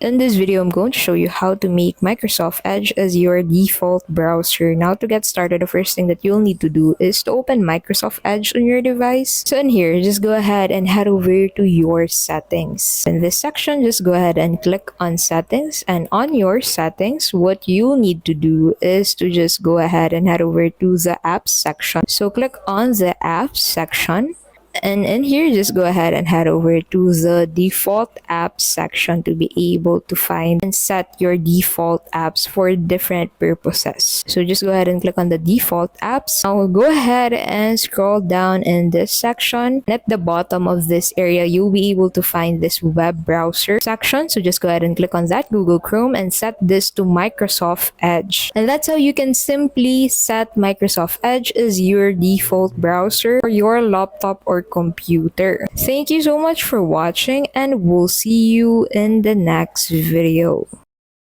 In this video, I'm going to show you how to make Microsoft Edge as your default browser. Now, to get started, the first thing that you'll need to do is to open Microsoft Edge on your device. So in here, just go ahead and head over to your settings. In this section, just go ahead and click on settings. And on your settings, what you'll need to do is to just go ahead and head over to the apps section. So click on the apps section. And in here, just go ahead and head over to the default apps section to be able to find and set your default apps for different purposes. So just go ahead and click on the default apps. Now go ahead and scroll down in this section. And at the bottom of this area, you'll be able to find this web browser section. So just go ahead and click on that, Google Chrome, and set this to Microsoft Edge. And that's how you can simply set Microsoft Edge as your default browser for your laptop or computer. Thank you so much for watching, and we'll see you in the next video.